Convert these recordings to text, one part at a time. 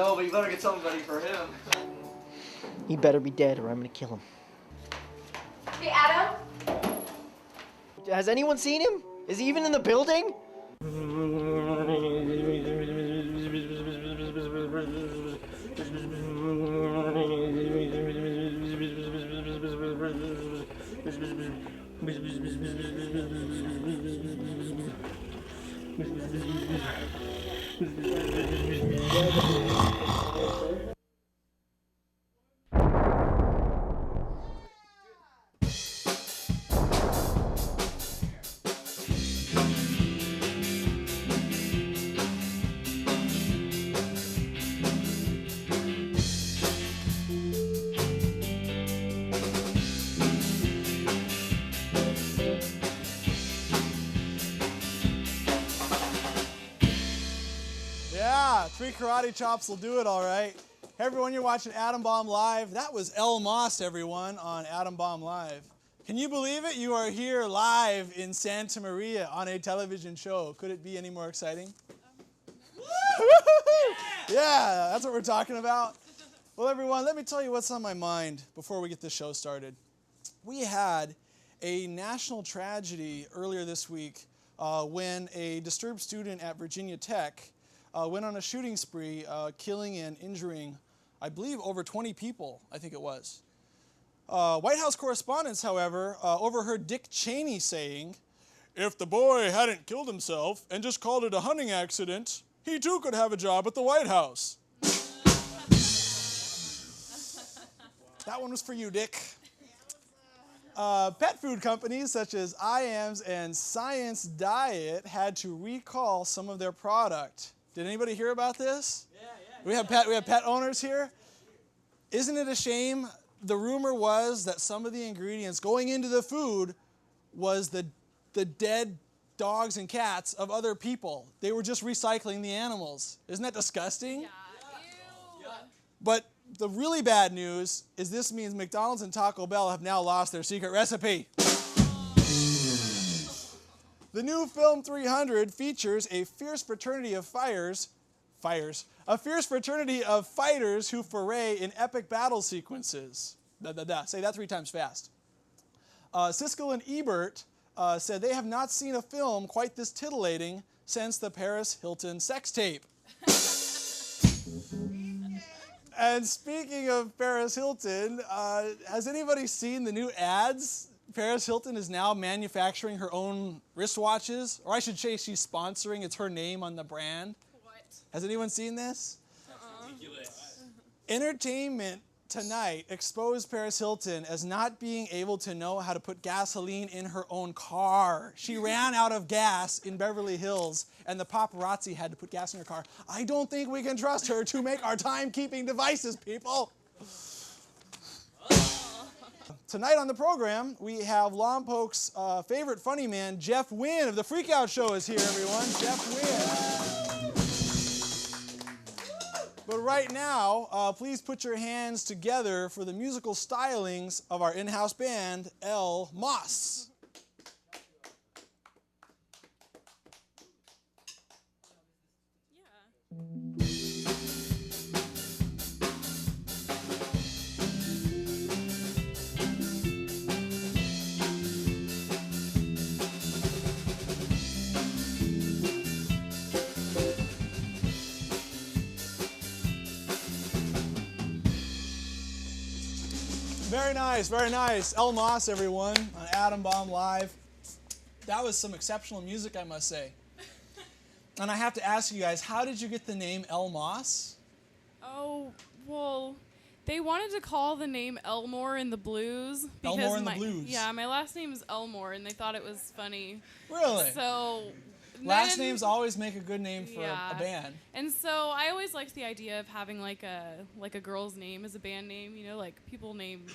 know, but you better get something ready for him. He better be dead or I'm gonna kill him. Hey, Adam? Has anyone seen him? Is he even in the building? Yeah, 3 karate chops will do it all right. Hey everyone, you're watching Atom Bomb Live. That was Elle Moss, everyone, on Atom Bomb Live. Can you believe it? You are here live in Santa Maria on a television show. Could it be any more exciting? Yeah, that's what we're talking about. Well, everyone, let me tell you what's on my mind before we get this show started. We had a national tragedy earlier this week when a disturbed student at Virginia Tech went on a shooting spree, killing and injuring, I believe, over 20 people, I think it was. White House correspondents, however, overheard Dick Cheney saying, "If the boy hadn't killed himself and just called it a hunting accident, he too could have a job at the White House." That one was for you, Dick. Pet food companies such as IAMS and Science Diet had to recall some of their product. Did anybody hear about this? Yeah. We have pet owners here. Isn't it a shame? The rumor was that some of the ingredients going into the food was the dead dogs and cats of other people. They were just recycling the animals. Isn't that disgusting? Yeah. Ew. But the really bad news is this means McDonald's and Taco Bell have now lost their secret recipe. The new film 300 features a fierce fraternity of a fierce fraternity of fighters who foray in epic battle sequences. Say that 3 times fast. Siskel and Ebert said they have not seen a film quite this titillating since the Paris Hilton sex tape. And speaking of Paris Hilton, has anybody seen the new ads? Paris Hilton is now manufacturing her own wristwatches, or I should say she's sponsoring. It's her name on the brand. What? Has anyone seen this? Entertainment Tonight exposed Paris Hilton as not being able to know how to put gasoline in her own car. She ran out of gas in Beverly Hills, and the paparazzi had to put gas in her car. I don't think we can trust her to make our timekeeping devices, people. Tonight on the program, we have Lompok's favorite funny man, Jeff Wynne of the Freakout Show is here, everyone. Jeff Wynne. But right now, please put your hands together for the musical stylings of our in-house band, Elle Moss. Very nice, very nice. Elle Moss, everyone, on Atom Bomb Live. That was some exceptional music, I must say. And I have to ask you guys, how did you get the name Elle Moss? Oh, well, they wanted to call the name Elmore in the Blues. Elmore in the Blues? Yeah, my last name is Elmore, and they thought it was funny. Really? So... Last names always make a good name for a band. And so I always liked the idea of having like a girl's name as a band name. You know, like people name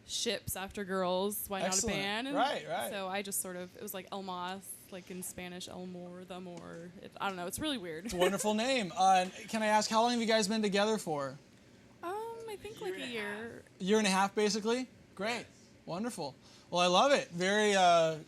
ships after girls. Why Excellent. not a band? And right, right. So I just sort of, it was like El Moss, like in Spanish, Elmore, the more. I don't know. It's really weird. It's a wonderful name. Can I ask, how long have you guys been together for? I think like a year. Year and a half, basically? Great. Wonderful. Well, I love it. Very,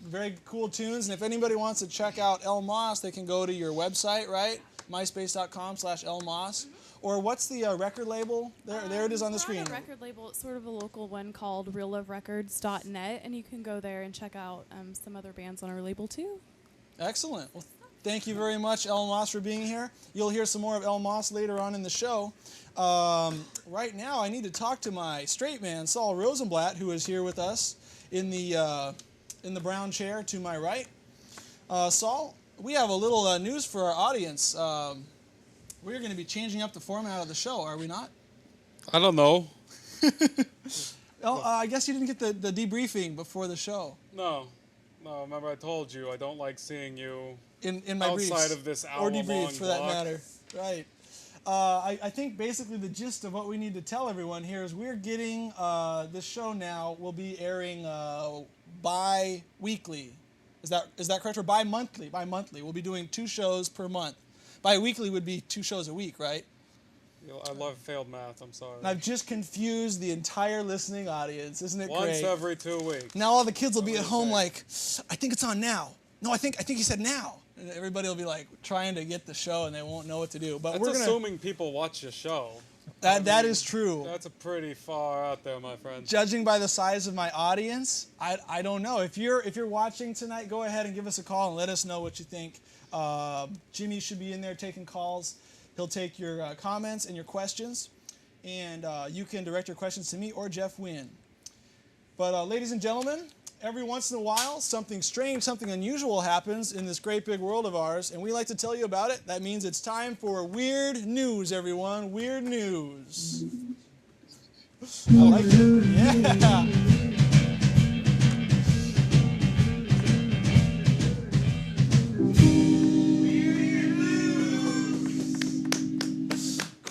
very cool tunes. And if anybody wants to check out Elle Moss, they can go to your website, right? myspace.com/Elle Moss. Or what's the record label? There it is on the screen. It's not a record label. It's sort of a local one called realloverecords.net, and you can go there and check out some other bands on our label too. Excellent. Well, thank you very much, Elle Moss, for being here. You'll hear some more of Elle Moss later on in the show. Right now, I need to talk to my straight man, Saul Rosenblat, who is here with us in the brown chair to my right. Saul, we have a little news for our audience. We're going to be changing up the format of the show, are we not? I don't know. I guess you didn't get the debriefing before the show. No, remember I told you I don't like seeing you In my outside briefs. of this Or hour-long debriefs, for that block. matter. Right. I think basically the gist of what we need to tell everyone here is we're getting, this show now will be airing bi-weekly. Is that correct? Or bi-monthly? Bi-monthly. We'll be doing 2 shows per month. Bi-weekly would be 2 shows a week, right? I love failed math, I'm sorry. And I've just confused the entire listening audience. Isn't it Once great? every 2 weeks. Now all the kids will be at home like, I think it's on now. No, I think he said now. And everybody will be like trying to get the show and they won't know what to do. But That's we're gonna. assuming people watch your show. That is true. That's a pretty far out there, my friend. Judging by the size of my audience, I don't know. If you're watching tonight, go ahead and give us a call and let us know what you think. Jimmy should be in there taking calls. He'll take your comments and your questions, and you can direct your questions to me or Jeff Wynne. But ladies and gentlemen, every once in a while, something strange, something unusual happens in this great big world of ours, and we like to tell you about it. That means it's time for Weird News, everyone. Weird News. I like it. Yeah.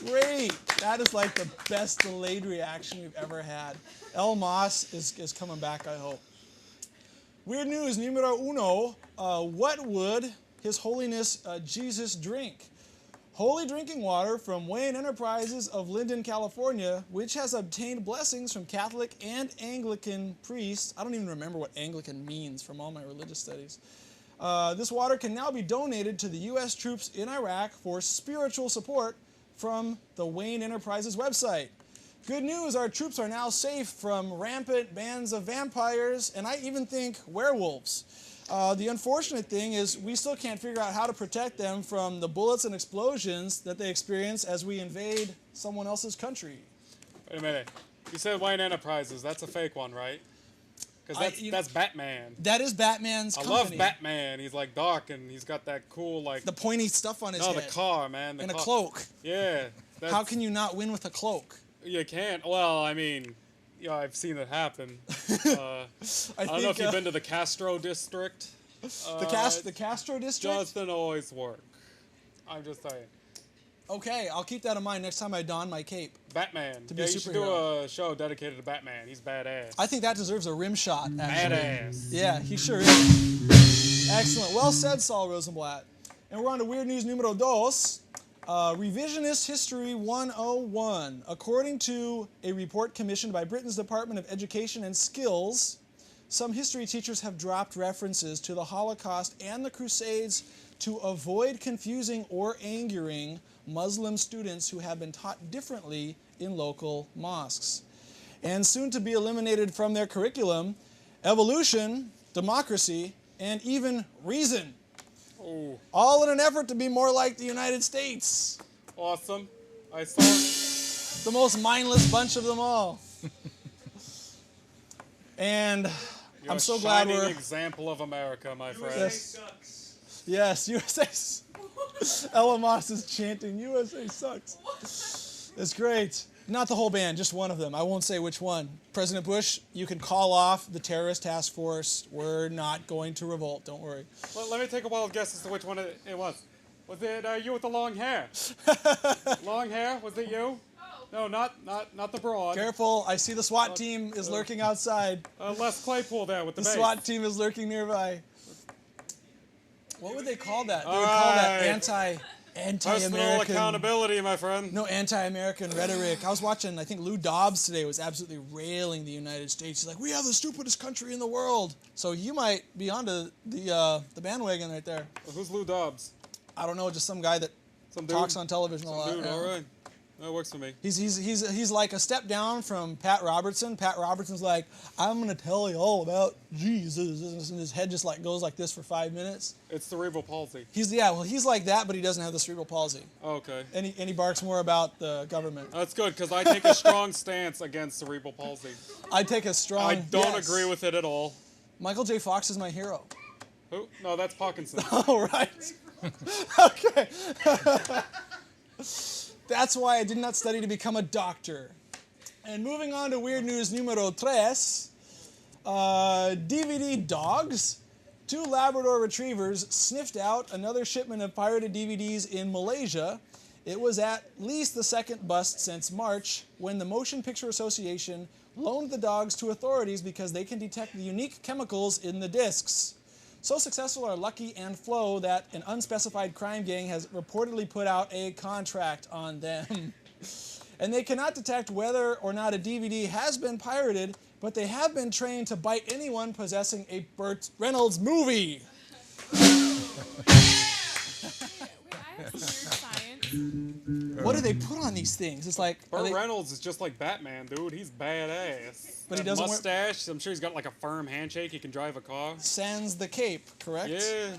Great. That is like the best delayed reaction we've ever had. Elle Moss is coming back, I hope. Weird news numero uno. What would His Holiness Jesus drink? Holy drinking water from Wynne Enterprises of Linden, California, which has obtained blessings from Catholic and Anglican priests. I don't even remember what Anglican means from all my religious studies. This water can now be donated to the U.S. troops in Iraq for spiritual support from the Wynne Enterprises website. Good news, our troops are now safe from rampant bands of vampires, and I even think werewolves. The unfortunate thing is we still can't figure out how to protect them from the bullets and explosions that they experience as we invade someone else's country. Wait a minute. You said Wynne Enterprises. That's a fake one, right? Because that's Batman. That is Batman's company. I love Batman. He's like dark and he's got that cool like... The pointy stuff on his head. No, the car, man. And a cloak. Yeah. How can you not win with a cloak? You can't. Well, I mean, I've seen it happen. I don't know if you've been to the Castro district. The Castro district? Doesn't always work. I'm just saying. Okay, I'll keep that in mind next time I don my cape. Batman. To be a you should do a show dedicated to Batman. He's badass. I think that deserves a rim shot, actually. Badass. Yeah, he sure is. Excellent. Well said, Saul Rosenblat. And we're on to Weird News numero dos. Revisionist History 101. According to a report commissioned by Britain's Department of Education and Skills, some history teachers have dropped references to the Holocaust and the Crusades to avoid confusing or angering Muslim students who have been taught differently in local mosques. And soon to be eliminated from their curriculum, evolution, democracy, and even reason. Ooh. All in an effort to be more like the United States. Awesome. I saw The most mindless bunch of them all. And You're I'm so a glad shining we're... example of America, my friend. Yes. Yes, USA. Elle Moss is chanting, USA sucks. It's great. Not the whole band, just one of them. I won't say which one. President Bush, you can call off the terrorist task force. We're not going to revolt, don't worry. Well, let me take a wild guess as to which one it was. Was it you with the long hair? Long hair? Was it you? No, not the broad. Careful, I see the SWAT team is lurking outside. Les Claypool there with the The bass. SWAT team is lurking nearby. What would they call that? They would call that anti-American. Personal accountability, my friend. No, anti-American rhetoric. I was watching, I think Lou Dobbs today was absolutely railing the United States. He's like, we have the stupidest country in the world. So you might be onto the bandwagon right there. Who's Lou Dobbs? I don't know, just some guy that talks on television a lot. Dude, Yeah. all right. That works for me. He's like a step down from Pat Robertson. Pat Robertson's like, I'm gonna tell you all about Jesus, and his head just like goes like this for 5 minutes. It's cerebral palsy. He's like that, but he doesn't have the cerebral palsy. Oh, okay. And he barks more about the government. That's good, because I take a strong stance against cerebral palsy. I take a strong. I don't yes. agree with it at all. Michael J. Fox is my hero. Who? No, that's Parkinson's. Oh, right. Okay. That's why I did not study to become a doctor. And moving on to weird news numero tres. DVD dogs. 2 Labrador retrievers sniffed out another shipment of pirated DVDs in Malaysia. It was at least the second bust since March, when the Motion Picture Association loaned the dogs to authorities because they can detect the unique chemicals in the discs. So successful are Lucky and Flo that an unspecified crime gang has reportedly put out a contract on them. And they cannot detect whether or not a DVD has been pirated, but they have been trained to bite anyone possessing a Burt Reynolds movie. Wait, I have some weird science. What do they put on these things? It's like Burt Reynolds is just like Batman, dude. He's badass. But he that doesn't mustache. I'm sure he's got like a firm handshake. He can drive a car. sans the cape, correct? Yeah.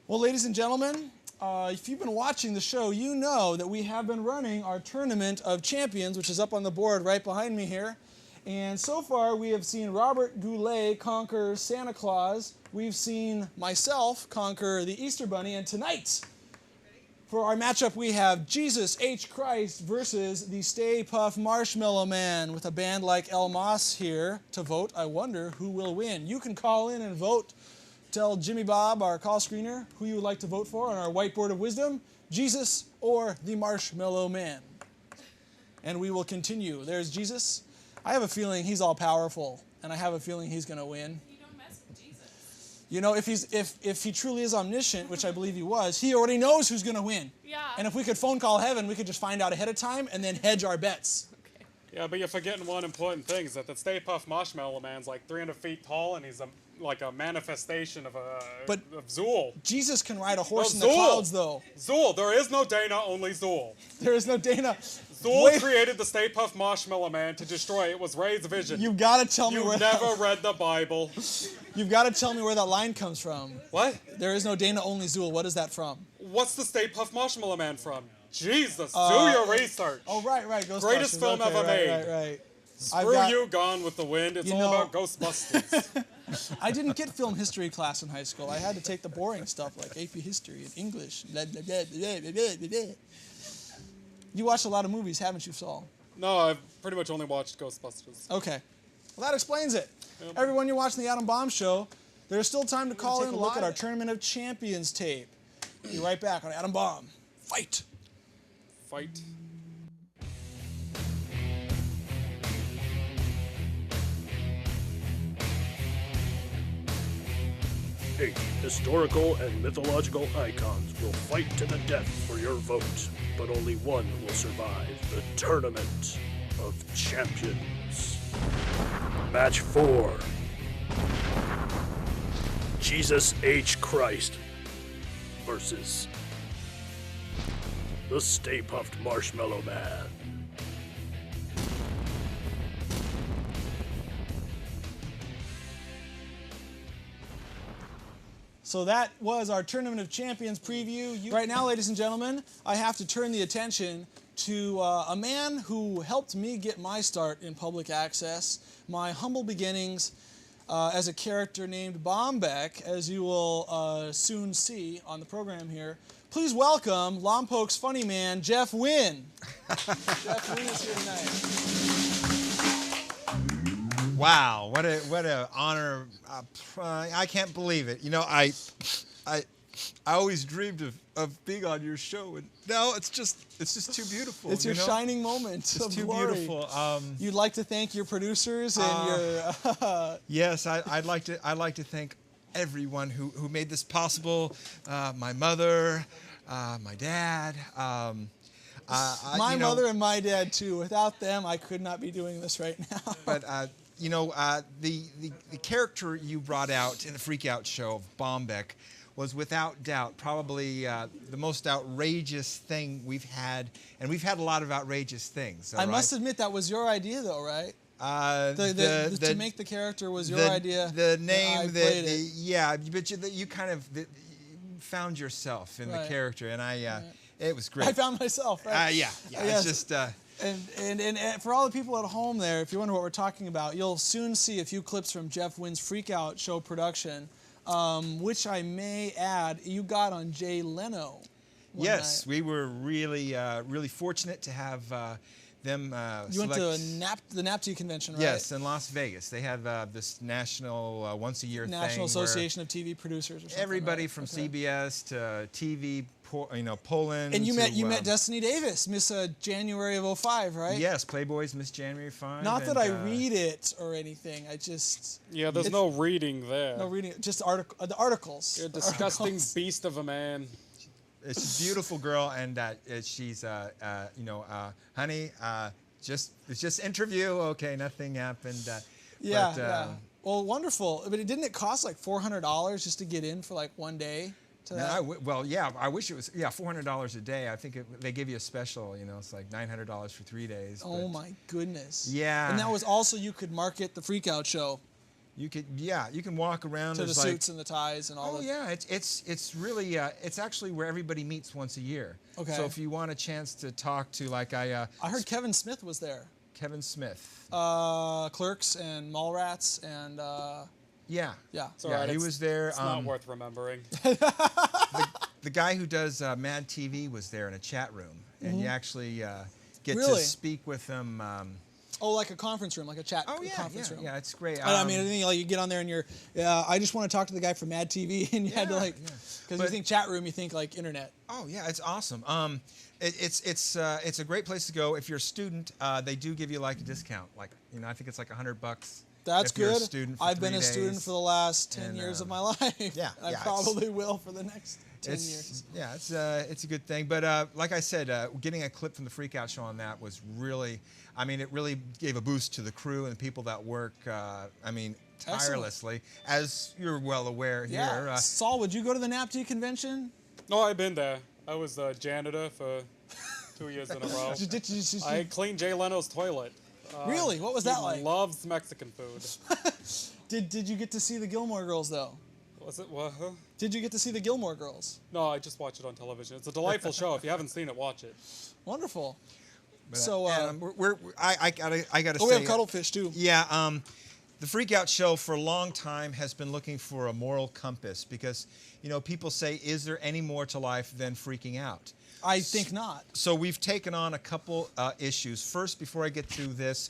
Well, ladies and gentlemen, if you've been watching the show, you know that we have been running our Tournament of Champions, which is up on the board right behind me here. And so far, we have seen Robert Goulet conquer Santa Claus. We've seen myself conquer the Easter Bunny. And tonight, for our matchup, we have Jesus H. Christ versus the Stay Puft Marshmallow Man, with a band like Elle Moss here to vote. I wonder who will win. You can call in and vote. Tell Jimmy Bob, our call screener, who you would like to vote for on our whiteboard of wisdom, Jesus or the Marshmallow Man. And we will continue. There's Jesus. I have a feeling he's all powerful, and I have a feeling he's going to win. You don't mess with Jesus. You know, if he truly is omniscient, which I believe he was, he already knows who's going to win. Yeah. And if we could phone call heaven, we could just find out ahead of time and then hedge our bets. Okay. Yeah, but you're forgetting one important thing, is that the Stay Puft Marshmallow Man's like 300 feet tall, and he's like a manifestation of Zool. Jesus can ride a horse in the Zool. clouds, though. Zool. There is no Dana, only Zool. There is no Dana. Zool Wait. created the Stay Puft Marshmallow Man to destroy it. It was Ray's vision. You've got to tell me You where never read the Bible. You've got to tell me where that line comes from. What? There is no Dana, only Zool. What is that from? What's the Stay Puft Marshmallow Man from? Jesus, do your research. Oh, right. Ghostbusters. Greatest film Okay, ever made. Right. Screw you, Gone with the Wind. It's You all know- about Ghostbusters. I didn't get film history class in high school. I had to take the boring stuff like AP history and English. Blah, blah, blah, blah, blah, blah, blah. You watched a lot of movies, haven't you, Saul? No, I've pretty much only watched Ghostbusters. Okay. Well, that explains it. Yep. Everyone, you're watching the Adam Bomb Show. There's still time to call take in a and look live- at our Tournament of Champions tape. Be right back on Adam Bomb. Fight! Fight. Eight historical and mythological icons will fight to the death for your vote, but only one will survive the Tournament of Champions. Match 4. Jesus H. Christ versus the Stay Puft Marshmallow Man. So that was our Tournament of Champions preview. Right now, ladies and gentlemen, I have to turn the attention to a man who helped me get my start in public access, my humble beginnings as a character named Bombeck, as you will soon see on the program here. Please welcome Lompoke's funny man, Jeff Wynne. Jeff Wynne is here tonight. Wow, what a honor! I can't believe it. You know, I always dreamed of being on your show, and now it's just too beautiful. It's your shining moment It's of too glory. beautiful. You'd like to thank your producers and your. Yes, I'd like to thank everyone who made this possible. My mother, my dad. My mother and my dad too. Without them, I could not be doing this right now. But you know, the character you brought out in the Freak Out show of Bombeck was without doubt probably the most outrageous thing we've had, and we've had a lot of outrageous things. I must admit that was your idea, though, right? To make the character was your idea. The name, played it. yeah, but you kind of found yourself in the character, and it was great. I found myself, right? Yeah. Yes. It's just. And for all the people at home there, if you wonder what we're talking about, you'll soon see a few clips from Jeff Wynne's Freakout show production, which I may add, you got on Jay Leno. Yes, we were really, really fortunate to have them. You went to the NAPTE convention, right? Yes, in Las Vegas. They have this national once-a-year thing. National Association of TV Producers. Or something, everybody right? from CBS to TV, Poland. And you met Destiny Davis, Miss January of '05, right? Yes, Playboy's Miss January 5. Not that I read it or anything. I just. Yeah, there's no reading there. No reading. Just the articles. You're a disgusting beast of a man. It's a beautiful girl, and she's, honey, it's just interview. Okay, nothing happened. Yeah. Well, wonderful. But didn't it cost like $400 just to get in for like one day? I wish it was $400 a day. I think they give you a special. It's like $900 for 3 days. Oh my goodness. Yeah. And that was also you could market the Freakout show. You can walk around to the suits and the ties and all that. Oh yeah, it's really it's actually where everybody meets once a year. Okay. So if you want a chance to talk to I heard Kevin Smith was there. Kevin Smith. Clerks and Mallrats and. Yeah. It's all right, he was there. It's not worth remembering. The guy who does Mad TV was there in a chat room, and you actually get to speak with them. Like a conference room, like a chat conference room. Yeah, it's great. I mean, I think you get on there and you're, I just want to talk to the guy from Mad TV, and you had to because you think chat room, you think like internet. Oh yeah, it's awesome. It's a great place to go if you're a student. They do give you like a discount, I think it's like $100. That's if you're good. a student for I've 3 been a student days. for the last 10 years of my life. Yeah, I probably will for the next 10 years. Yeah, it's a good thing. But like I said, getting a clip from the Freakout show on that was really, it really gave a boost to the crew and the people that work, tirelessly, as you're well aware here. Saul, would you go to the NAPTE convention? No, I've been there. I was a janitor for 2 years in a row. I cleaned Jay Leno's toilet. Really? What was that like? He loves Mexican food. Did you get to see the Gilmore Girls, though? Was it what? Huh? Did you get to see the Gilmore Girls? No, I just watched it on television. It's a delightful show. If you haven't seen it, watch it. Wonderful. But, so I gotta say. We have cuttlefish too. Yeah. The Freakout show for a long time has been looking for a moral compass because people say, is there any more to life than freaking out? I think not. So we've taken on a couple issues. First, before I get to this,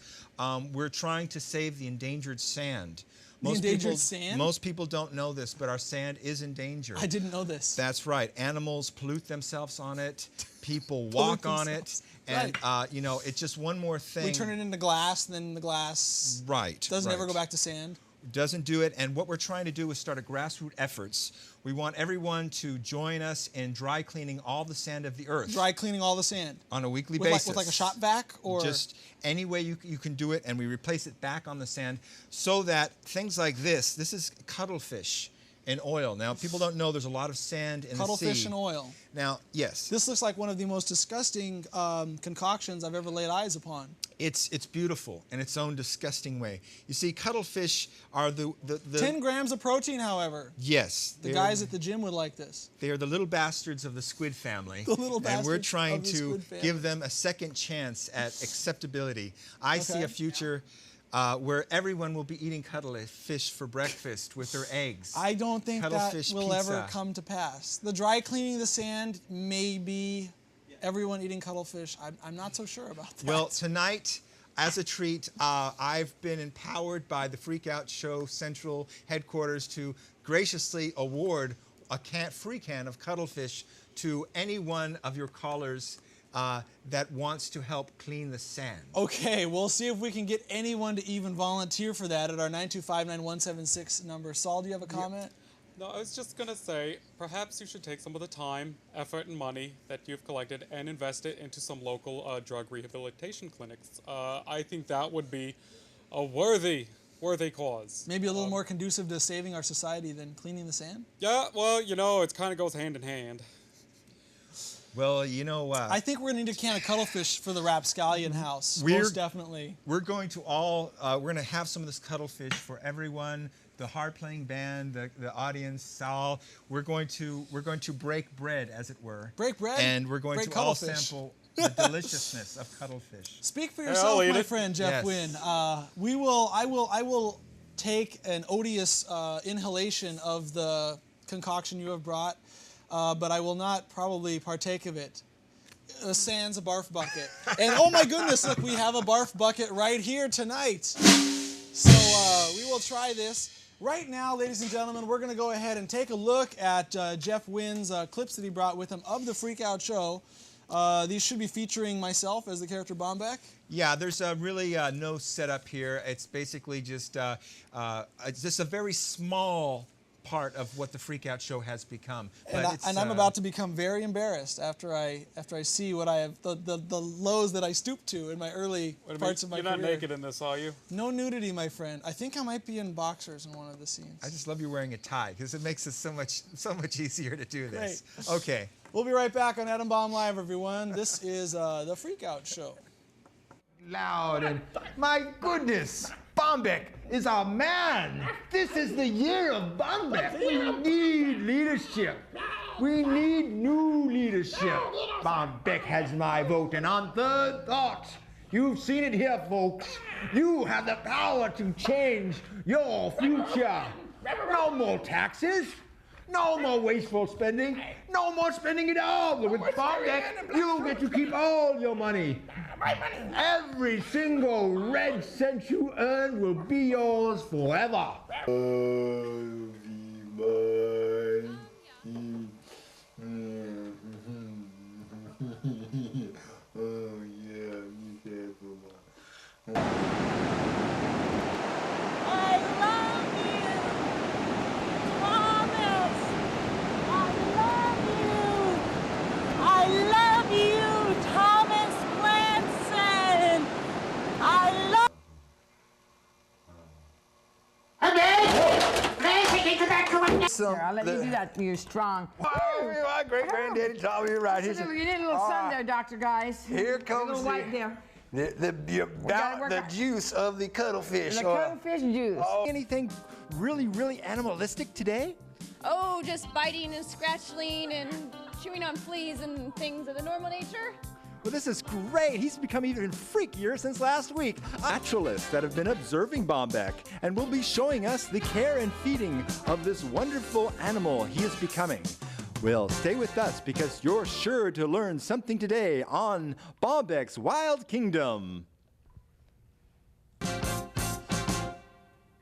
we're trying to save the endangered sand. Sand? Most people don't know this, but our sand is endangered. I didn't know this. That's right. Animals pollute themselves on it. People walk on it. And, it's just one more thing. We turn it into glass, and then the glass doesn't ever go back to sand. Doesn't do it. And what we're trying to do is start a grassroots efforts. We want everyone to join us in dry cleaning all the sand of the earth. Dry cleaning all the sand? On a weekly basis. With like a shop vac? Or just any way you can do it, and we replace it back on the sand so that things like this is cuttlefish in oil. Now, people don't know there's a lot of sand in the sea. Cuttlefish and oil. Now, yes. This looks like one of the most disgusting concoctions I've ever laid eyes upon. It's beautiful in its own disgusting way. You see, cuttlefish are the 10 grams of protein, however. Yes. The guys at the gym would like this. They are the little bastards of the squid family. The little bastards. And we're trying to family. give them a second chance at acceptability. I see a future where everyone will be eating cuttlefish for breakfast with their eggs. I don't think that will pizza. ever come to pass. The dry cleaning the sand may be everyone eating cuttlefish. I'm not so sure about that. Well, tonight, as a treat, I've been empowered by the Freakout Show Central headquarters to graciously award a free can of cuttlefish to any one of your callers that wants to help clean the sand. Okay, we'll see if we can get anyone to even volunteer for that at our 925-9176 number. Saul, do you have a comment? No, I was just going to say, perhaps you should take some of the time, effort, and money that you've collected and invest it into some local drug rehabilitation clinics. I think that would be a worthy worthy cause. Maybe a little more conducive to saving our society than cleaning the sand? Yeah, well, you know, it kind of goes hand in hand. Well, you know, I think we're going to need a can of cuttlefish for the rapscallion house. Most definitely. We're going to we're going to have some of this cuttlefish for everyone. The hard-playing band, the audience, Saul. We're going to break bread, as it were. Break bread? And we're going break to all cuttlefish. sample the deliciousness of cuttlefish. Speak for yourself, my it. friend Jeff Yes. Wynne. I will take an odious inhalation of the concoction you have brought, but I will not probably partake of it. Sans a barf bucket. And oh my goodness, look, we have a barf bucket right here tonight. So we will try this. Right now, ladies and gentlemen, we're going to go ahead and take a look at Jeff Wynne's clips that he brought with him of the Freak Out Show. These should be featuring myself as the character Bombeck. Yeah, there's really no setup here. It's basically just a very small part of what the Freak Out Show has become. And I'm about to become very embarrassed after I see what I have the lows that I stooped to in my early parts of my career. You're not naked in this, are you? No nudity, my friend. I think I might be in boxers in one of the scenes. I just love you wearing a tie because it makes it so much easier to do this. Great. Okay. We'll be right back on Atom Bomb Live, everyone. This is the Freak Out Show. Loud and my goodness, Bombeck is our man. This is the year of Bombeck. We need leadership. We need new leadership. Bombeck has my vote, and on third thought, you've seen it here, folks. You have the power to change your future. No more taxes. No more wasteful spending. No more spending at all. With Bombeck, you get to keep all your money. Every single red cent you earn will be yours forever. Here, I'll let you do that. You're strong. My great granddaddy taught me right here. You need a little sun there, Doctor Guys. Here comes a little white there. the juice of the cuttlefish. The cuttlefish juice. Anything really animalistic today? Oh, just biting and scratching and chewing on fleas and things of the normal nature. Well, this is great. He's become even freakier since last week. Naturalists that have been observing Bombeck and will be showing us the care and feeding of this wonderful animal he is becoming. Well, stay with us because you're sure to learn something today on Bombeck's Wild Kingdom.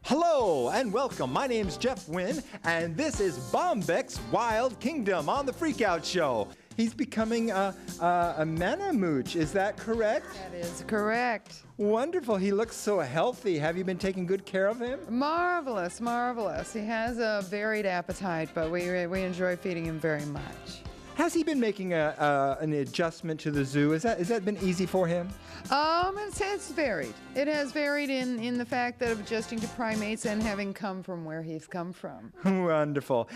Hello and welcome. My name's Jeff Wynne, and this is Bombeck's Wild Kingdom on the Freak Out Show. He's becoming a manamooch, is that correct? That is correct. Wonderful. He looks so healthy. Have you been taking good care of him? Marvelous, marvelous. He has a varied appetite, but we enjoy feeding him very much. Has he been making an adjustment to the zoo? Has that been easy for him? It's varied. It has varied in the fact that of adjusting to primates and having come from where he's come from. Wonderful.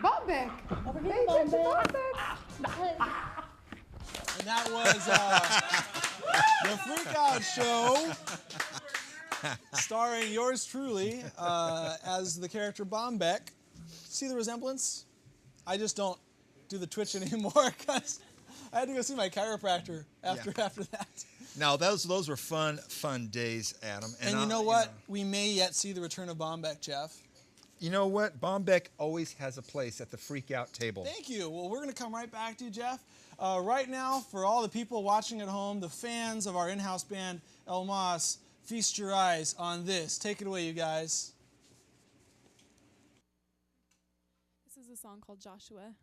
Bombeck! Over here, Bombeck! And that was the Freak Out Show, starring yours truly as the character Bombeck. See the resemblance? I just don't do the Twitch anymore because I had to go see my chiropractor after that. Now those were fun days, Adam. And you know what? We may yet see the return of Bombeck, Jeff. You know what? Bombeck always has a place at the Freak Out table. Thank you. Well, we're going to come right back to you, Jeff. Right now, for all the people watching at home, the fans of our in-house band, Elle Moss, feast your eyes on this. Take it away, you guys. This is a song called Joshua.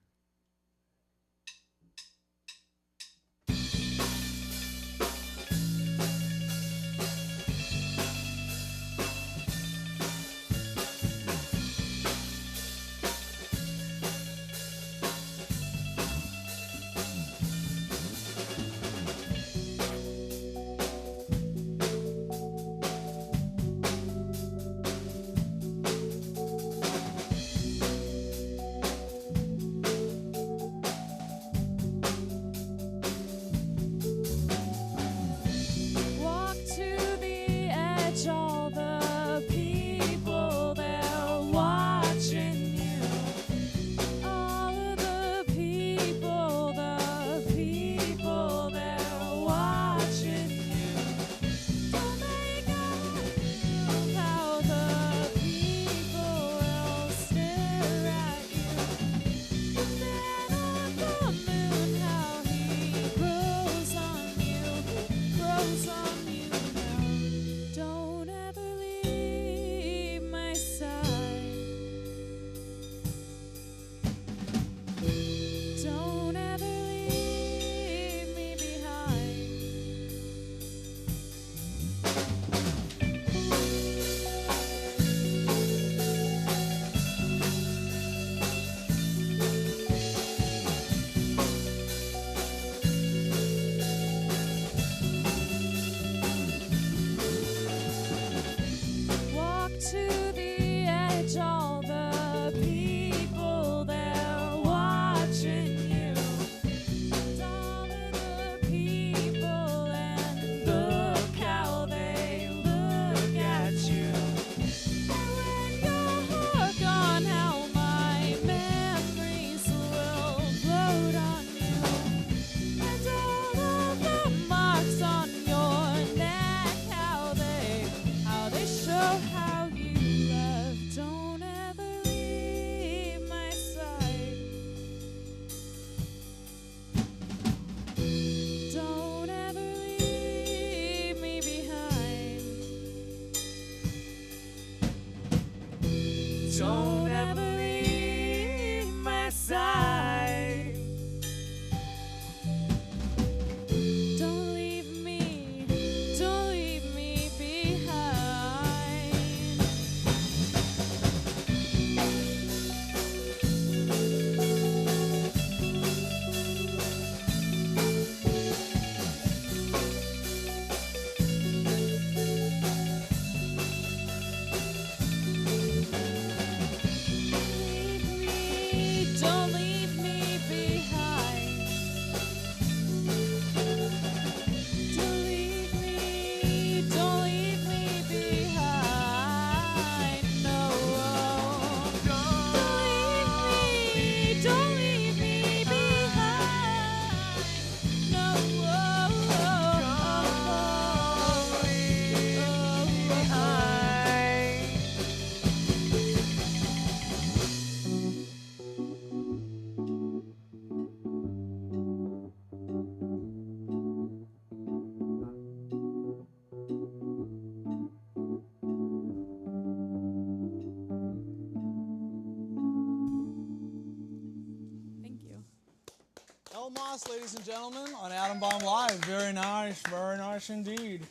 gentlemen, on Atom Bomb Live. Very nice indeed.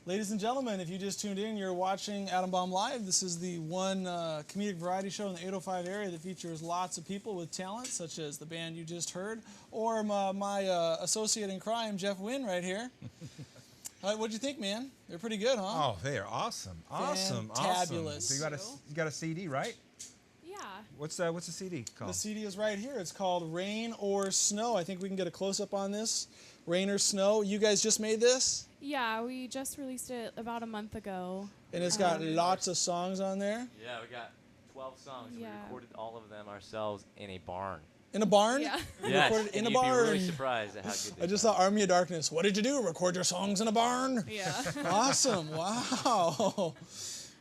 Ladies and gentlemen, if you just tuned in, you're watching Atom Bomb Live. This is the one comedic variety show in the 805 area that features lots of people with talent, such as the band you just heard, or my associate in crime, Jeff Wynne, right here. What'd you think, man? They're pretty good, huh? Oh, they are awesome. Awesome. Fantabulous. So you got a CD, right? Yeah. What's the CD called? The CD is right here. It's called Rain or Snow. I think we can get a close-up on this. Rain or Snow. You guys just made this? Yeah, we just released it about a month ago. And it's got lots of songs on there? Yeah, we got 12 songs. Yeah. We recorded all of them ourselves in a barn. In a barn? Yeah. Yes, Recorded in a and barn. you'd be really surprised at how good I just saw Army of Darkness. What did you do? Record your songs in a barn? Yeah. Awesome. Wow.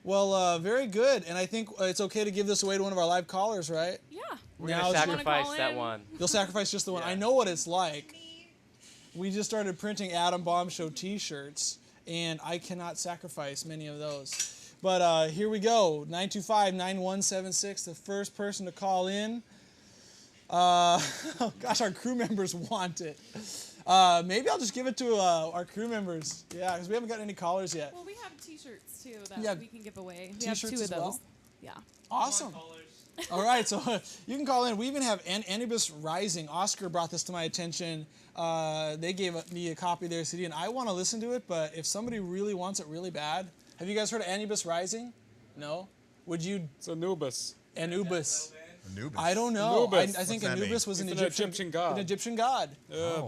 Well, very good. And I think it's okay to give this away to one of our live callers, right? Yeah. We're going to sacrifice that one. You'll sacrifice just the one. Yeah. I know what it's like. We just started printing Atom Bomb Show t-shirts, and I cannot sacrifice many of those. But here we go. 925-9176, the first person to call in. Oh gosh, our crew members want it. Maybe I'll just give it to our crew members. Yeah, because we haven't got any callers yet. Well, we have t-shirts too that we can give away. We have T-shirts 2 of as those. well? Yeah. Awesome. All right, so you can call in. We even have Anubis Rising. Oscar brought this to my attention. They gave me a copy of their CD, and I want to listen to it, but if somebody really wants it really bad. Have you guys heard of Anubis Rising? No? Would you? It's Anubis. Anubis. Anubis. I don't know. Anubis. I think What's that Anubis mean? was an It's Egyptian god. An Egyptian god.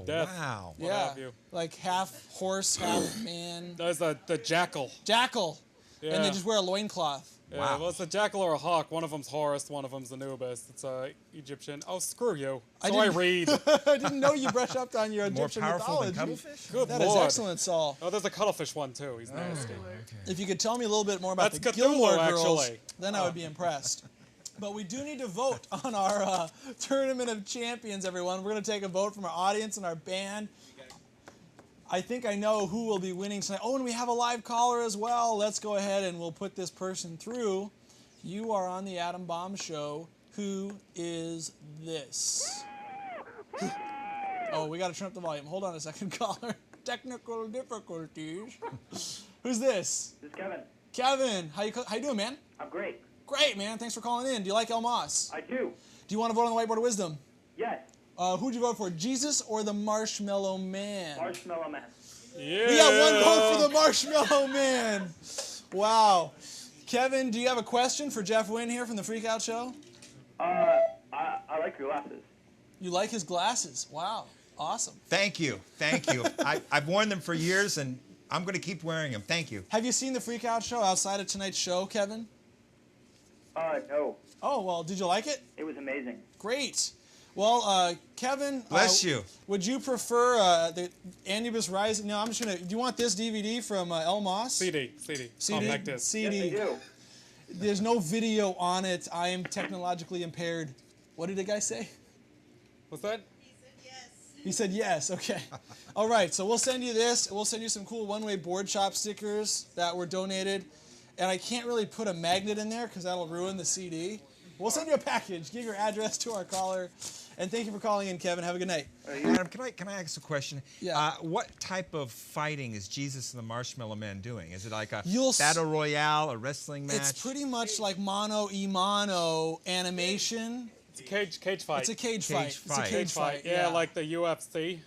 Death. Wow. What Yeah, have you. like half horse, half man. That's the jackal. Jackal. Yeah. And they just wear a loincloth. Yeah, Wow. well, it's a jackal or a hawk. One of them's Horus, one of them's Anubis. It's Egyptian. Oh, screw you. I So I didn't- read. I didn't know you brush up on your More Egyptian powerful than mythology. cuttlefish? Good That is lord. excellent, Saul. Oh, there's a cuttlefish one too. He's nasty. If you could tell me a little bit more about That's the Cthulhu, Gilmore Girls, actually. then I would be impressed. But we do need to vote on our Tournament of Champions, everyone. We're going to take a vote from our audience and our band. I think I know who will be winning tonight. Oh, and we have a live caller as well. Let's go ahead and we'll put this person through. You are on the Atom Bomb Show. Who is this? Oh, we got to turn up the volume. Hold on a second, caller. Technical difficulties. Who's this? This is Kevin. Kevin, how you doing, man? I'm great. Great, man. Thanks for calling in. Do you like Elle Moss? I do. Do you want to vote on the Whiteboard of Wisdom? Yes. Who'd you vote for, Jesus or the Marshmallow Man? Marshmallow Man. Yeah. We got one vote for the Marshmallow Man. Wow. Kevin, do you have a question for Jeff Wynne here from the Freak Out Show? I like your glasses. You like his glasses. Wow. Awesome. Thank you. Thank you. I've worn them for years, and I'm going to keep wearing them. Thank you. Have you seen the Freak Out Show outside of tonight's show, Kevin? No. Oh, well, did you like it? It was amazing. Great. Well, Kevin. Bless you. Would you prefer the Anubis Rising? No, I'm just going to. Do you want this DVD from Elle Moss? CD. Compact disc. CD. Yes, I do. There's no video on it. I am technologically impaired. What did the guy say? What's that? He said yes. Okay. All right. So we'll send you this. We'll send you some cool one-way board shop stickers that were donated. And I can't really put a magnet in there because that'll ruin the CD. We'll send you a package. Give your address to our caller. And thank you for calling in, Kevin. Have a good night. Adam, can I ask a question? Yeah. What type of fighting is Jesus and the Marshmallow Man doing? Is it like a You'll battle royale, a wrestling match? It's pretty much like mono-e-mono animation. It's a cage fight. It's a cage fight. It's a cage fight. Yeah, like the UFC.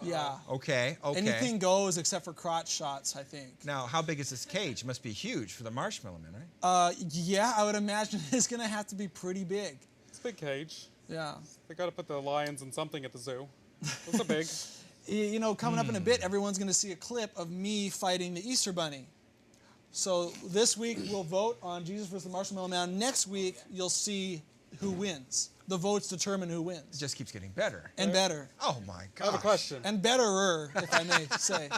Yeah. Okay. Anything goes except for crotch shots, I think. Now, how big is this cage? It must be huge for the Marshmallow Man, right? Yeah, I would imagine it's going to have to be pretty big. It's a big cage. Yeah. They got to put the lions in something at the zoo. Those are big. You know, coming up in a bit, everyone's going to see a clip of me fighting the Easter Bunny. So this week, we'll vote on Jesus versus the Marshmallow Man. Next week, you'll see who wins. The votes determine who wins. It just keeps getting better. And better. Oh, my God. I have a question. And betterer, if I may say.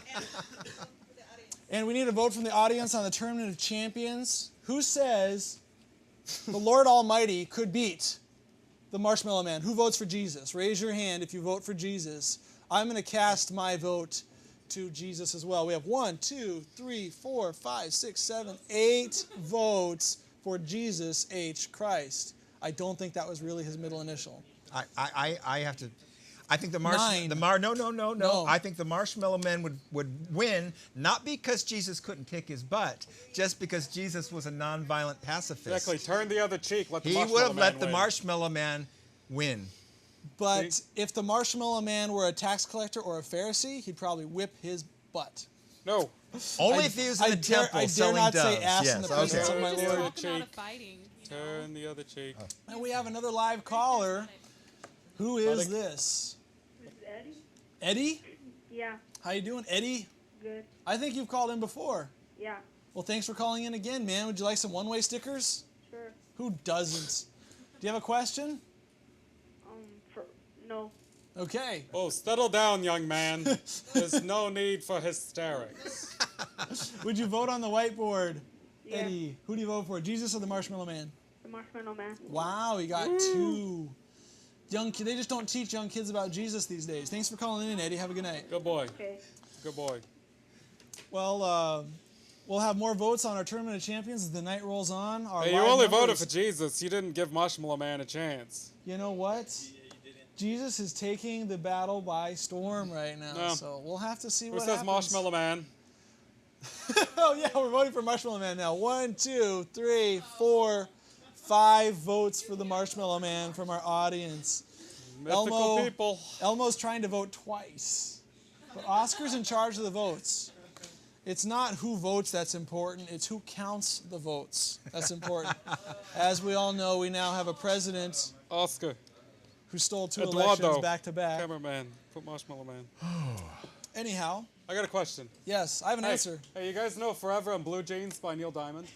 And we need a vote from the audience on the Tournament of Champions. Who says the Lord Almighty could beat the Marshmallow Man? Who votes for Jesus? Raise your hand if you vote for Jesus. I'm going to cast my vote to Jesus as well. We have 1, 2, 3, 4, 5, 6, 7, 8 votes for Jesus H. Christ. I don't think that was really his middle initial. I have to. I think the No. I think the Marshmallow Man would win, not because Jesus couldn't kick his butt, just because Jesus was a non-violent pacifist. Exactly. Turn the other cheek. Let the He Marshmallow would have Man let the win. Marshmallow Man win. But if the Marshmallow Man were a tax collector or a Pharisee, he'd probably whip his butt. No. Only if he was in the temple I dare selling not doves. say ass in the presence of my Turn the Lord. other cheek. Turn the other cheek. And we have another live caller. Who is this? Eddie? Eddie? Yeah, How you doing, Eddie? good. I think you've called in before. Yeah, Well, thanks for calling in again, man. Would you like some one-way stickers? sure. Who doesn't? Do you have a question? No. Okay. Oh, settle down, young man. There's no need for hysterics. Would you vote on the whiteboard? Yeah. Eddie, who do you vote for? Jesus or the Marshmallow Man? The Marshmallow Man. Wow, he got two. They just don't teach young kids about Jesus these days. Thanks for calling in, Eddie. Have a good night. Good boy. Okay. Good boy. Well, we'll have more votes on our Tournament of Champions as the night rolls on. Our Hey, you live only voted numbers- for Jesus. You didn't give Marshmallow Man a chance. You know what? Jesus is taking the battle by storm right now, No. so we'll have to see Who what says happens. Marshmallow Man? Oh yeah, we're voting for Marshmallow Man now. 1, 2, 3, 4, 5 votes for the Marshmallow Man from our audience. Mythical people. Elmo's trying to vote twice, but Oscar's in charge of the votes. It's not who votes that's important, it's who counts the votes that's important. As we all know, we now have a president, Oscar, who stole 2 Eduardo. elections back to back. Cameraman. Put Marshmallow Man. Anyhow, I got a question. yes, I have an answer. Hey, you guys know Forever in Blue Jeans by Neil Diamond?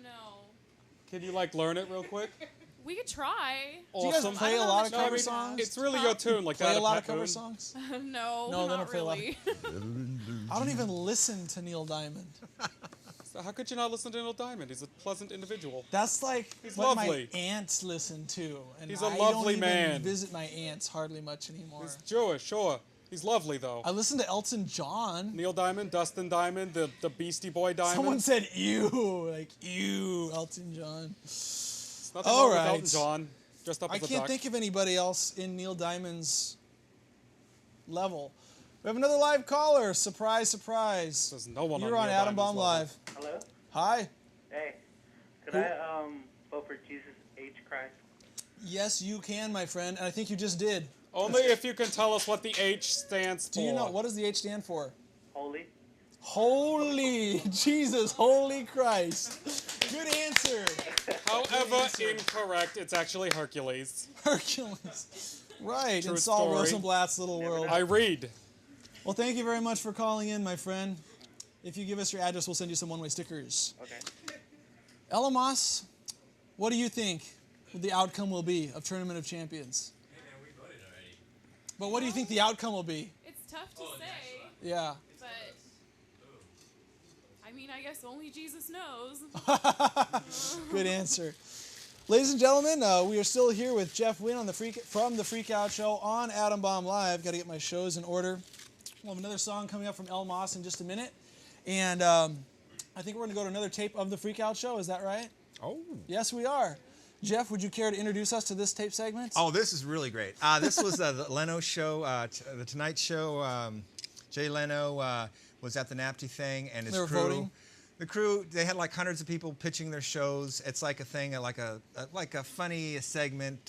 No. Can you, learn it real quick? We could try. Do you guys Awesome. play a lot of No, I cover mean, songs? It's really your tune, like Play that a of lot of Pat cover Boone. songs? No, No, they not don't play a lot of- really. I don't even listen to Neil Diamond. So how could you not listen to Neil Diamond? He's a pleasant individual. That's like He's what lovely. my aunts listen to, and He's a I lovely don't even man. visit my aunts hardly much anymore. He's Jewish, sure. He's lovely, though. I listen to Elton John. Neil Diamond, Dustin Diamond, the Beastie Boy Diamond. Someone said ew, like ew, Elton John. Nothing All wrong with right. Elton John. Dressed up I as a can't duck. think of anybody else in Neil Diamond's level. We have another live caller. Surprise, surprise. There's no one You're on on Neil Adam Diamond's Bomb level. Live. Hello? Hi. Hey. Could Who- I vote for Jesus H. Christ? Yes, you can, my friend, and I think you just did. Only if you can tell us what the H stands for. Do you know what does the H stand for? Holy? Holy Jesus, holy Christ. Good answer. However incorrect, it's actually Hercules. Hercules. Right, True in Saul story. Rosenblat's little world. I read. Well, thank you very much for calling in, my friend. If you give us your address, we'll send you some one-way stickers. Okay. Elle Moss, what do you think the outcome will be of Tournament of Champions? But what do you think the outcome will be? It's tough to say, Yeah. but I mean, I guess only Jesus knows. Good answer. Ladies and gentlemen, we are still here with Jeff Wynne on from the Freak Out Show on Adam Bomb Live. Got to get my shows in order. We'll have another song coming up from Elle Moss in just a minute. And I think we're going to go to another tape of the Freak Out Show. Is that right? Oh. Yes, we are. Jeff, would you care to introduce us to this tape segment? Oh, this is really great. This was the Leno show, the Tonight Show. Jay Leno was at the NAPTY thing, and his They were crew. voting? The crew, they had like hundreds of people pitching their shows. It's like a thing, like a funny segment.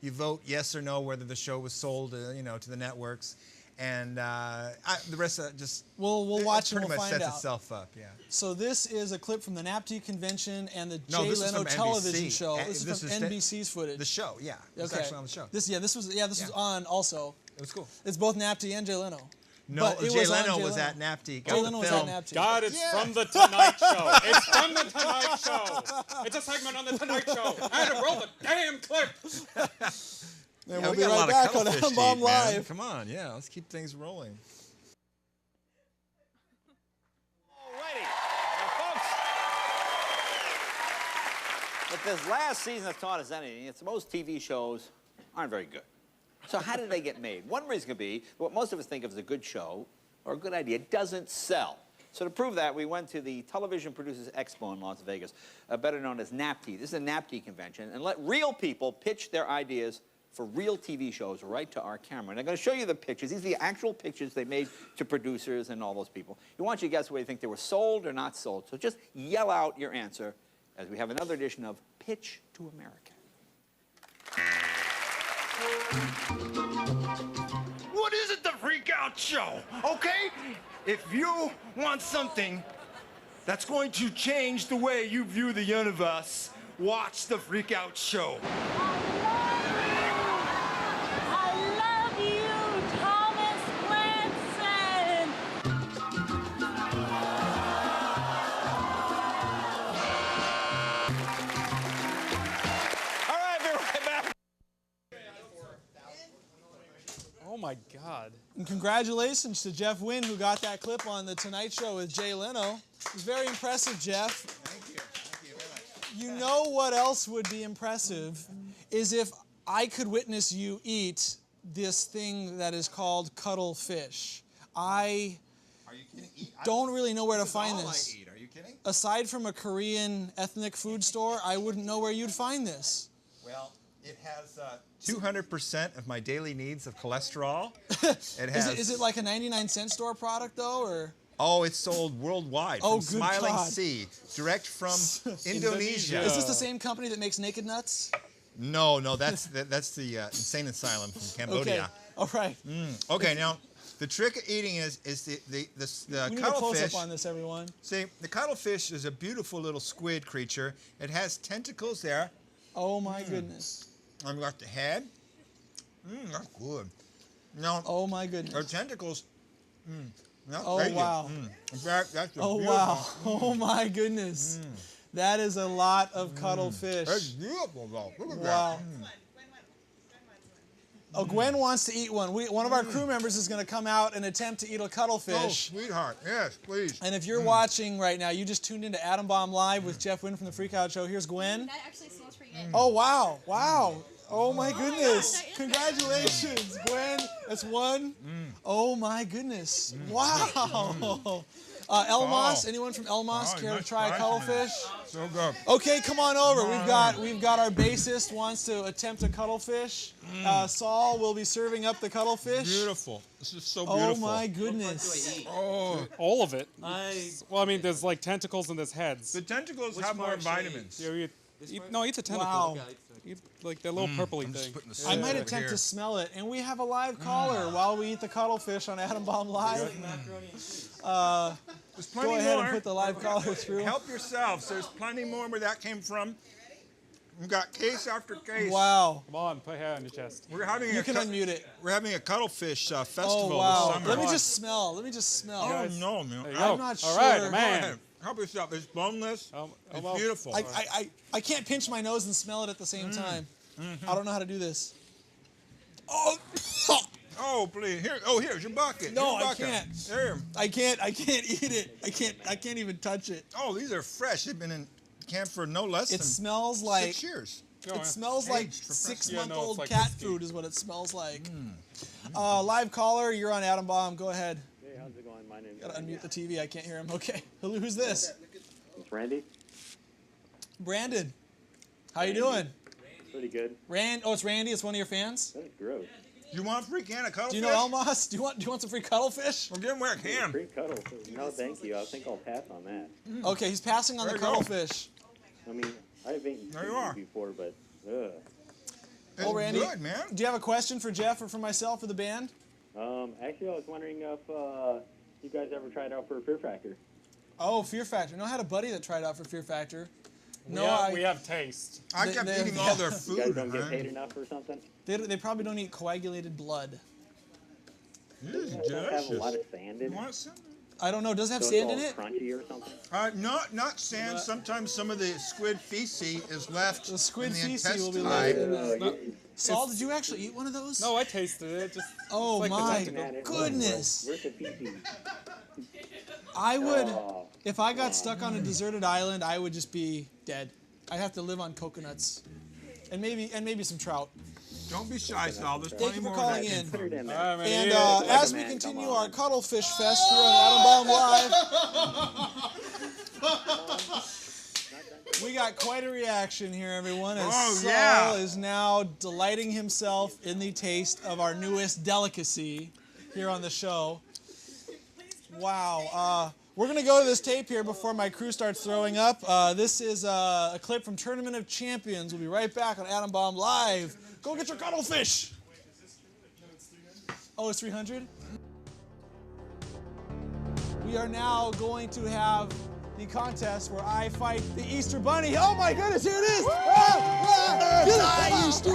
You vote yes or no whether the show was sold, to the networks, and the rest of it just We'll watch and pretty we'll much find sets out. itself up. Yeah. So this is a clip from the NAPTY convention and the No, Jay this is Leno from television NBC. show. This is from NBC's footage. The show, yeah. It was actually on the show. This was on also. It was cool. It's both NAPTY and Jay Leno. No, But it Jay was on Leno Jay was Leno. at NAPTY. Jay Leno was at NAPTY. God, it's from the Tonight Show. It's from the Tonight Show. It's a segment on the Tonight Show. I had to roll the damn clip. And Yeah, we'll we be got a right lot back of on cuttlefish Adam to Bomb eat, man. Live. Come on, yeah, let's keep things rolling. Alrighty. Now, folks, if this last season has taught us anything, it's most TV shows aren't very good. So how did they get made? One reason could be what most of us think of as a good show or a good idea doesn't sell. So to prove that, we went to the Television Producers Expo in Las Vegas, better known as NAPTY. This is a NAPTY convention, and let real people pitch their ideas for real TV shows right to our camera. And I'm going to show you the pictures. These are the actual pictures they made to producers and all those people. We want you to guess whether you think they were sold or not sold. So just yell out your answer as we have another edition of Pitch to America. What is it, the Freak Out Show? Okay? If you want something that's going to change the way you view the universe, watch the Freak Out Show. Oh my God. And congratulations to Jeff Wynne, who got that clip on The Tonight Show with Jay Leno. It was very impressive, Jeff. Thank you. Thank you very much. You know what else would be impressive is if I could witness you eat this thing that is called cuttlefish. I don't really know where to find this. I eat. Are you kidding? Aside from a Korean ethnic food store, I wouldn't know where you'd find this. Well, it has 200% of my daily needs of cholesterol. Is it like a 99-cent store product, though, or? Oh, it's sold worldwide Oh, from good Smiling God. Sea, direct from Indonesia. Is this the same company that makes Naked Nuts? No, that's the insane asylum from Cambodia. Okay, all right. Okay, now the trick of eating is the We need a cuttlefish. close-up on this, everyone. See, the cuttlefish is a beautiful little squid creature. It has tentacles there. Oh my goodness. I've got the head. That's good. Now, oh my goodness. Our tentacles. Oh wow. In fact, that's a oh beautiful. wow. Oh my goodness. That is a lot of cuttlefish. That's beautiful, though. Look at Wow. that. Oh, Gwen wants to eat one. One of our crew members is going to come out and attempt to eat a cuttlefish. Oh, sweetheart. Yes, please. And if you're watching right now, you just tuned into Atom Bomb Live with Jeff Wynne from the Freak Out Show. Here's Gwen. That actually smells pretty good. Oh, wow. Wow. Oh, my goodness. Congratulations, Gwen. That's one. Oh, my goodness. Wow. Elle Moss, anyone from Elle Moss care to try a cuttlefish? So good. Okay, come on over. We've got our bassist wants to attempt a cuttlefish. Saul will be serving up the cuttlefish. Beautiful. This is so Oh beautiful. my goodness. Oh, all of it. Well, I mean, there's like tentacles and there's heads. The tentacles have more vitamins. Yeah, eat the tentacle. Wow. Eat like that little purpley thing. I might attempt to smell it. And we have a live caller while we eat the cuttlefish on Atom Bomb Live. There's plenty Go ahead more. and put the live caller through. Help yourselves. There's plenty more where that came from. We've got case after case. Wow. Come on, put hair on your chest. We're having You can unmute it. We're having a cuttlefish festival Oh, wow. this summer. Let me just smell. Let me just smell. Oh, no, man. There you I'm go. not All sure. right, Go man. ahead. Help yourself. It's boneless. It's well. beautiful. I can't pinch my nose and smell it at the same time. I don't know how to do this. Oh, oh, please. Here. Oh, here's your bucket. no, Here's your I bucket. can't. Here. I can't eat it. I can't even touch it. Oh, these are fresh. They've been in camp for no less It than smells like 6 years. It smells like Aged for 6-month-old like cat whiskey. food is what it smells like. Live caller, you're on Atom Bomb. Go ahead. Hey, how's it going? My name's Gotta unmute the TV. I can't hear him. Okay. Who's this? It's Randy. Brandon. How you doing? Pretty good. Oh, it's Randy. It's one of your fans. That's gross. You want a free can of cuttlefish? Do you know Elle Moss? Do you want some free cuttlefish? Well, give him where I can. Free cuttlefish. No, thank you. I think I'll pass on that. Okay, he's passing on There the you go. cuttlefish. I mean, I've eaten There you are. before, but ugh. It's Oh, Randy. good, man. Do you have a question for Jeff or for myself or the band? Actually, I was wondering if you guys ever tried out for Fear Factor. Oh, Fear Factor. No, I had a buddy that tried out for Fear Factor. No, we have taste. I They- kept they- eating all their You food. guys don't get man. paid enough or something? They probably don't eat coagulated blood. This is Does it have a delicious. lot of sand in You it? want some? I don't know. Does it have So sand it's in all it? crunchy or something? Not sand. Sometimes some of the squid feces is left. The squid in the feces will be intestine. left in the... Saul, did you actually eat one of those? No, I tasted it. Just Oh it's like the my tentacle. goodness! Where's the feces? I would, Oh. if I got stuck on a deserted island, I would just be dead. I'd have to live on coconuts, and maybe some trout. Don't be shy, Sal. There's Thank plenty you for more calling of that. in. Put it in there. All right, man, And yeah. as we continue our Cuttlefish Fest here on Atom Bomb Live, we got quite a reaction here, everyone, as Saul yeah. is now delighting himself in the taste of our newest delicacy here on the show. Wow. We're going to go to this tape here before my crew starts throwing up. This is a clip from Tournament of Champions. We'll be right back on Atom Bomb Live. Go get your cuttlefish. Oh, it's 300? We are now going to have the contest where I fight the Easter Bunny. Oh my goodness, here it is! Easter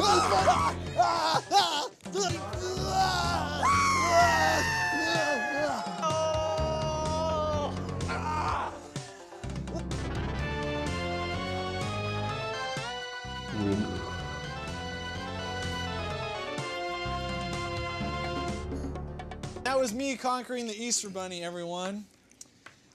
That was me conquering the Easter Bunny, everyone.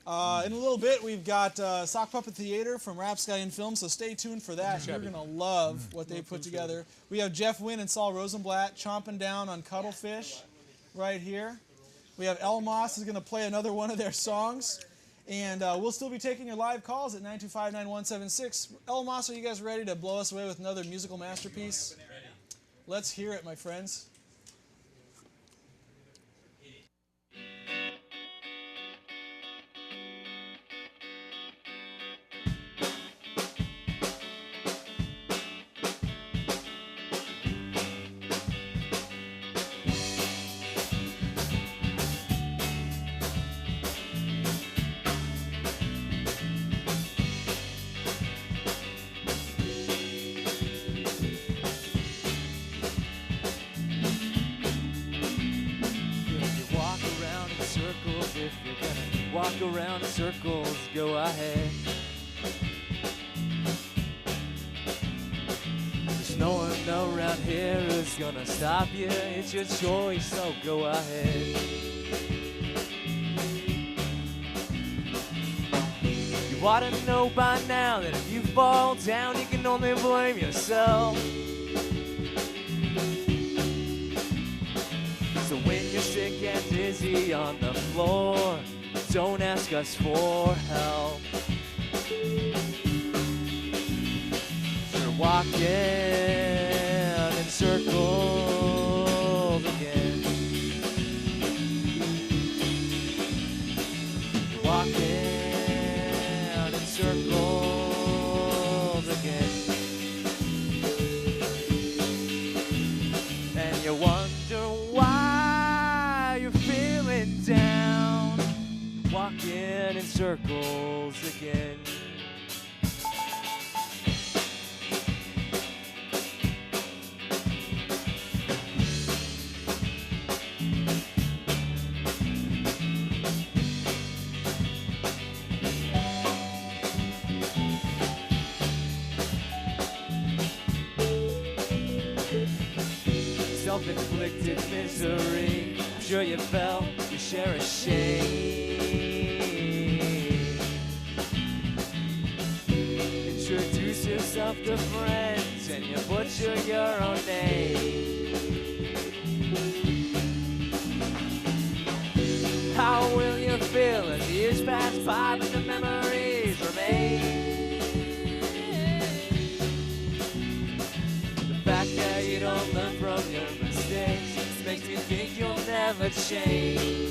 In a little bit, we've got Sock Puppet Theater from Rapscallion Films, so stay tuned for that. You're going to love what they put together. We have Jeff Wynne and Saul Rosenblat chomping down on cuttlefish right here. We have Elle Moss is going to play another one of their songs. And we'll still be taking your live calls at 925-9176. Elle Moss, are you guys ready to blow us away with another musical masterpiece? Let's hear it, my friends. Walk around in circles, go ahead. There's no one around here who's gonna stop you. It's your choice, so go ahead. You ought to know by now that if you fall down, you can only blame yourself. So when you're sick and dizzy on the floor, don't ask us for help. You're walking in circles again. You're walking in circles again. And you wonder why you're feeling down. Walking in circles again. Self-inflicted misery, I'm sure you felt your share of shame. Introduce yourself to friends and you butcher your own name. How will you feel as years pass by but the memories remain? The fact that you don't learn from your mistakes makes me think you'll never change.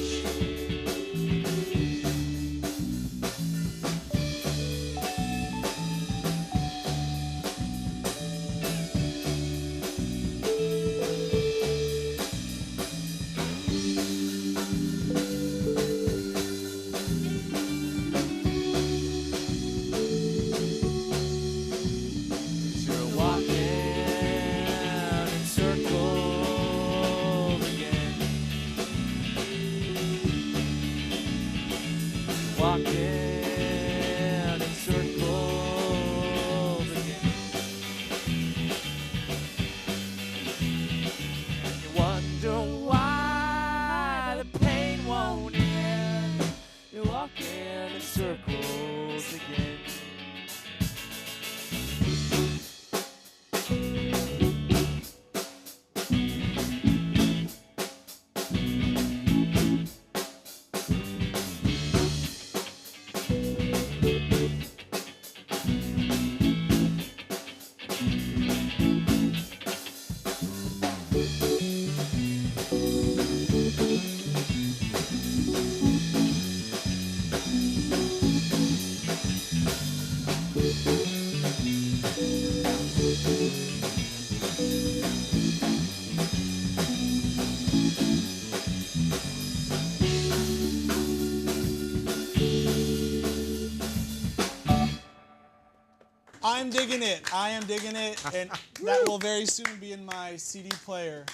I'm digging it. I am digging it, and that will very soon be in my CD player.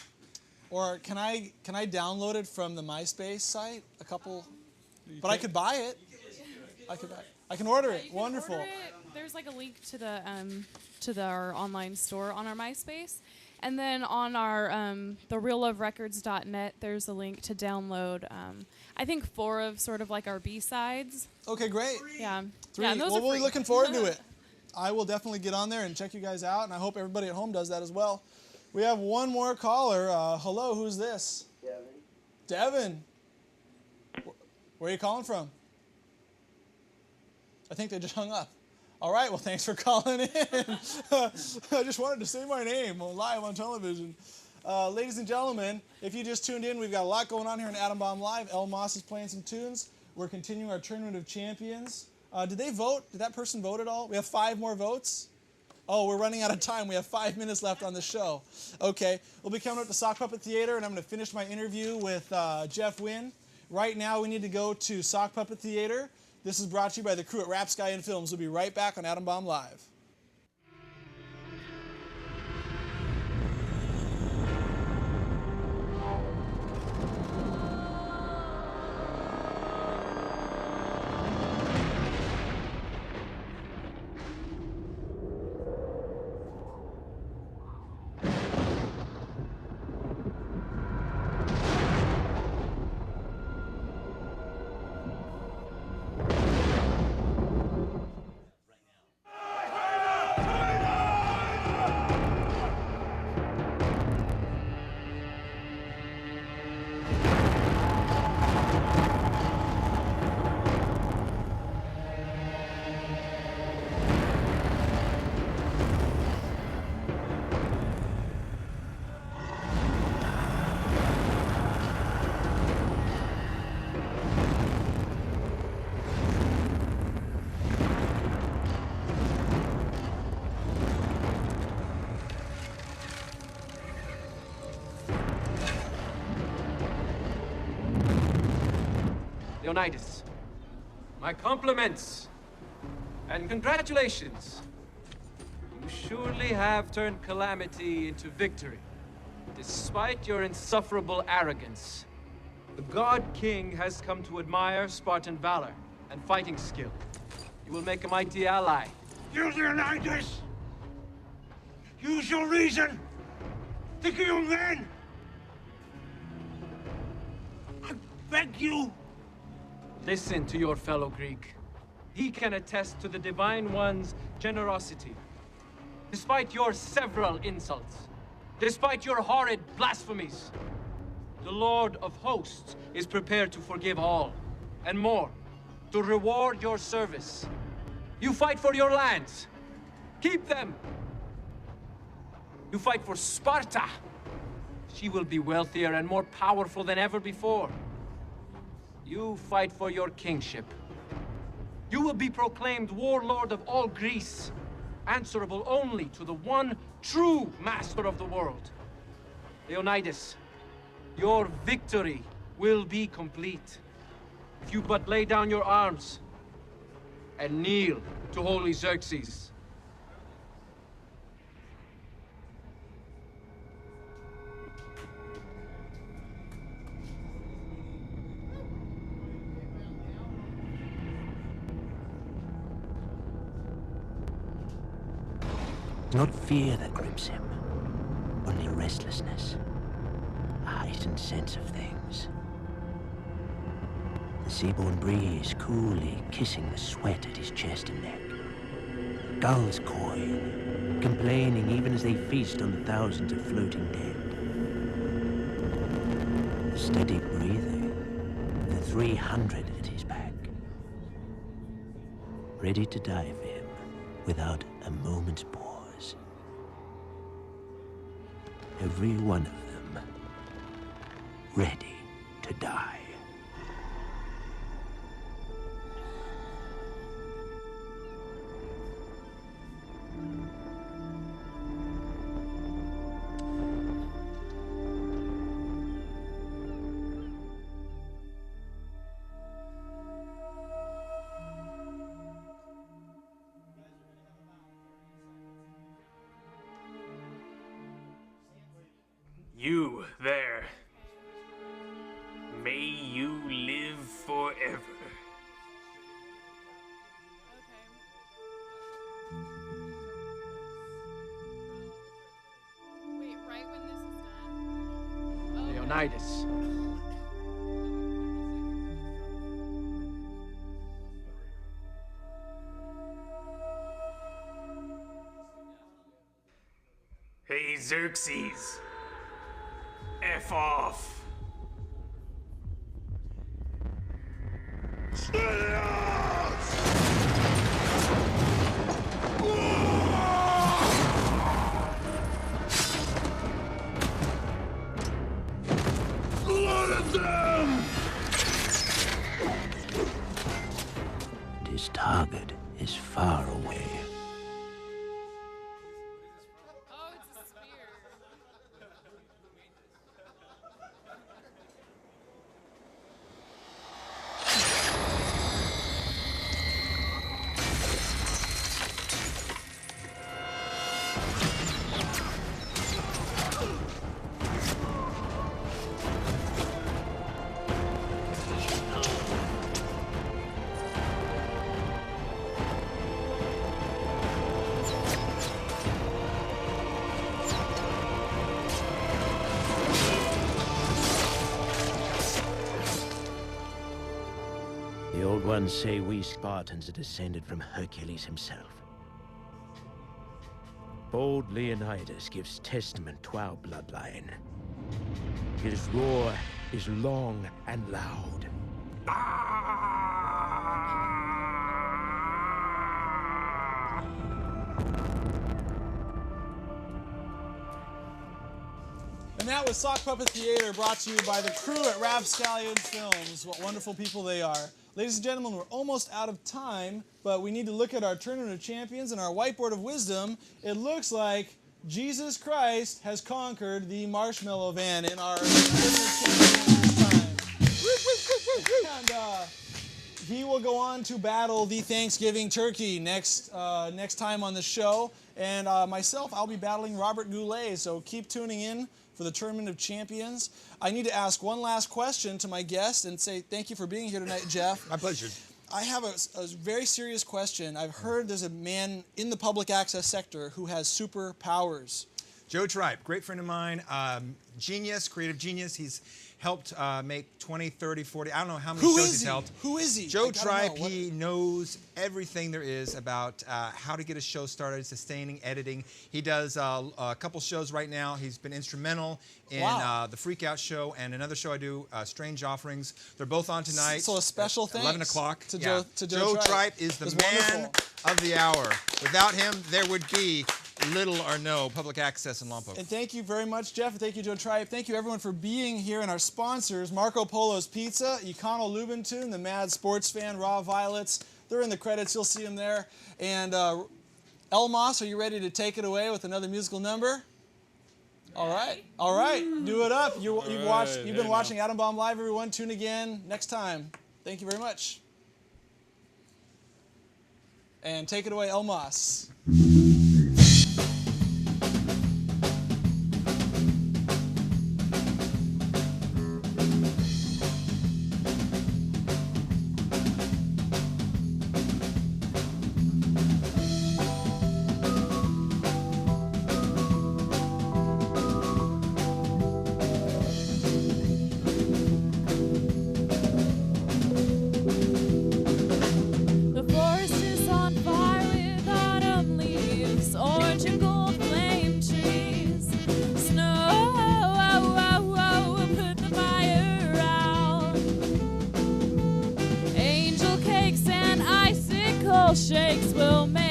Or can I download it from the MySpace site? A couple, but I could buy it. I can order it. Wonderful. Order it. There's like a link to our online store on our MySpace, and then on our therealloverecords.net, there's a link to download. I think 4 of sort of like our B-sides. Okay, great. Yeah. 3. Yeah, and those Well, are we'll be free. looking forward to it. I will definitely get on there and check you guys out, and I hope everybody at home does that as well. We have one more caller. Hello, who's this? Devin. Where are you calling from? I think they just hung up. All right, well, thanks for calling in. I just wanted to say my name live on television. Ladies and gentlemen, if you just tuned in, we've got a lot going on here in Atom Bomb Live. Elle Moss is playing some tunes. We're continuing our Tournament of Champions. Did they vote? Did that person vote at all? We have 5 more votes. Oh, we're running out of time. We have 5 minutes left on the show. Okay, we'll be coming up to Sock Puppet Theater, and I'm going to finish my interview with Jeff Wynne. Right now, we need to go to Sock Puppet Theater. This is brought to you by the crew at Rap Sky and Films. We'll be right back on Atom Bomb Live. Leonidas, my compliments and congratulations. You surely have turned calamity into victory, despite your insufferable arrogance. The God King has come to admire Spartan valor and fighting skill. You will make a mighty ally. Use Leonidas! Use your reason! Think of your men! I beg you! Listen to your fellow Greek. He can attest to the Divine One's generosity. Despite your several insults, despite your horrid blasphemies, the Lord of Hosts is prepared to forgive all, and more, to reward your service. You fight for your lands. Keep them. You fight for Sparta. She will be wealthier and more powerful than ever before. You fight for your kingship. You will be proclaimed warlord of all Greece, answerable only to the one true master of the world. Leonidas, your victory will be complete if you but lay down your arms and kneel to holy Xerxes. Not fear that grips him, only restlessness, a heightened sense of things. The seaborne breeze coolly kissing the sweat at his chest and neck. Gulls cawing, complaining even as they feast on the thousands of floating dead. The steady breathing, the 300 at his back. Ready to die for him without a moment's pause. Every one of them ready to die. You there. May you live forever. Wait, right when this is done? Leonidas. Hey, Xerxes. F off. His target is far away. The old ones say we Spartans are descended from Hercules himself. Bold Leonidas gives testament to our bloodline. His roar is long and loud. And that was Sock Puppet Theater, brought to you by the crew at Rapscallions Films. What wonderful people they are. Ladies and gentlemen, we're almost out of time, but we need to look at our Tournament of Champions and our Whiteboard of Wisdom. It looks like Jesus Christ has conquered the Marshmallow Van in our Tournament of Champions time. And he will go on to battle the Thanksgiving turkey next time on the show. And myself, I'll be battling Robert Goulet, so keep tuning in for the Tournament of Champions. I need to ask one last question to my guest and say thank you for being here tonight, Jeff. My pleasure. I have a very serious question. I've heard there's a man in the public access sector who has superpowers. Joe Tripe, great friend of mine, genius, creative genius. He's helped make 20, 30, 40, I don't know how many shows he's helped. Who is he? Joe Tripe, he knows everything there is about how to get a show started, sustaining, editing. He does a couple shows right now. He's been instrumental in the Freak Out show and another show I do, Strange Offerings. They're both on tonight. So a special thanks 11 o'clock. to Yeah. Joe Tripe is the man wonderful. of the hour. Without him, there would be little or no public access in Lompoc. And thank you very much, Jeff, and thank you, Joe Tripe. Thank you, everyone, for being here, and our sponsors, Marco Polo's Pizza, Econo Lubentune, the Mad Sports Fan, Raw Violets. They're in the credits. You'll see them there. And Elle Moss, are you ready to take it away with another musical number? All right. All right. Do it up. You've been watching Atom Bomb Live, everyone. Tune again next time. Thank you very much. And take it away, Elle Moss. Shakes will make